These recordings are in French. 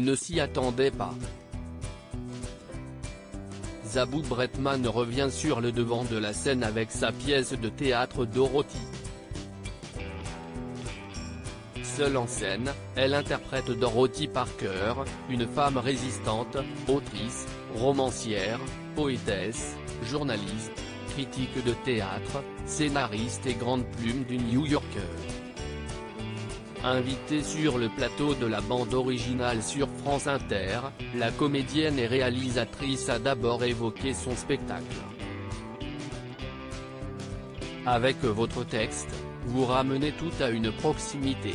il ne s'y attendait pas. Zabou Bretman revient sur le devant de la scène avec sa pièce de théâtre Dorothy. Seule en scène, elle interprète Dorothy Parker, une femme résistante, autrice, romancière, poétesse, journaliste, critique de théâtre, scénariste et grande plume du New Yorker. Invitée sur le plateau de la bande originale sur France Inter, la comédienne et réalisatrice a d'abord évoqué son spectacle. Avec votre texte, vous ramenez tout à une proximité.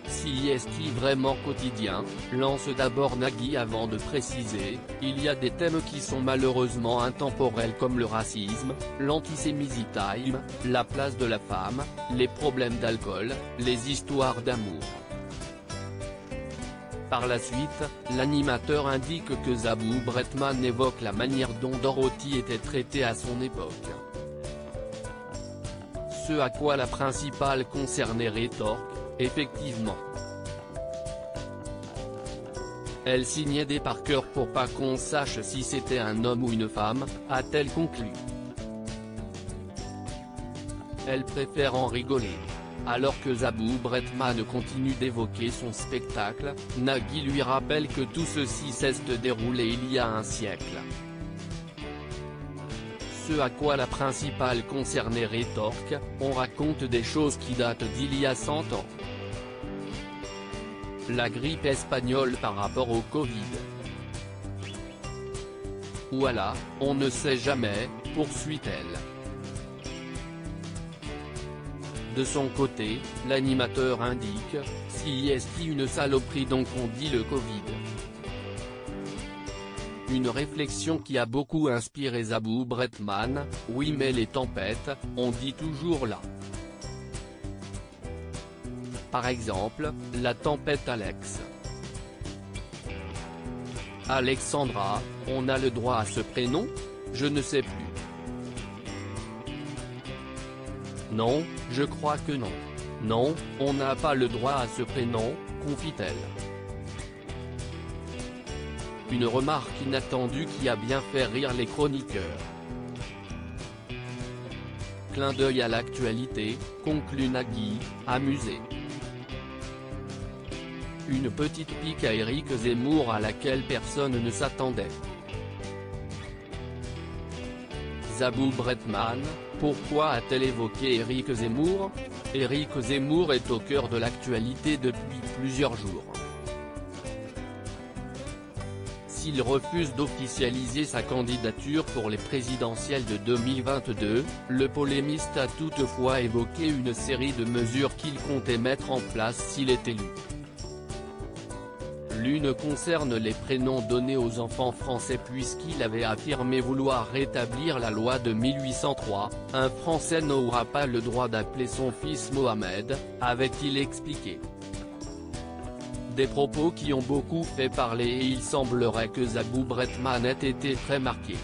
Si est vraiment quotidien, lance d'abord Nagui avant de préciser, il y a des thèmes qui sont malheureusement intemporels comme le racisme, l'antisémitisme, la place de la femme, les problèmes d'alcool, les histoires d'amour. Par la suite, l'animateur indique que Zabou Bretman évoque la manière dont Dorothy était traitée à son époque. Ce à quoi la principale concernée rétorque, effectivement. Elle signait des Parker pour pas qu'on sache si c'était un homme ou une femme, a-t-elle conclu. Elle préfère en rigoler. Alors que Zabou Bretman continue d'évoquer son spectacle, Nagui lui rappelle que tout ceci cesse de dérouler il y a un siècle. Ce à quoi la principale concernée rétorque, on raconte des choses qui datent d'il y a 100 ans. La grippe espagnole par rapport au Covid. Voilà, on ne sait jamais, poursuit-elle. De son côté, l'animateur indique, si est une saloperie donc on dit le Covid. Une réflexion qui a beaucoup inspiré Zabou Bretman, oui mais les tempêtes, on dit toujours là. Par exemple, la tempête Alex. Alexandra, on a le droit à ce prénom? Je ne sais plus. Non, je crois que non. Non, on n'a pas le droit à ce prénom, confie-t-elle. Une remarque inattendue qui a bien fait rire les chroniqueurs. Clin d'œil à l'actualité, conclut Nagui, amusé. Une petite pique à Éric Zemmour à laquelle personne ne s'attendait. Zabou Bretman, pourquoi a-t-elle évoqué Éric Zemmour? Éric Zemmour est au cœur de l'actualité depuis plusieurs jours. S'il refuse d'officialiser sa candidature pour les présidentielles de 2022, le polémiste a toutefois évoqué une série de mesures qu'il comptait mettre en place s'il est élu. L'une concerne les prénoms donnés aux enfants français puisqu'il avait affirmé vouloir rétablir la loi de 1803, un Français n'aura pas le droit d'appeler son fils Mohamed, avait-il expliqué. Des propos qui ont beaucoup fait parler et il semblerait que Zabou Bretman ait été très marqué.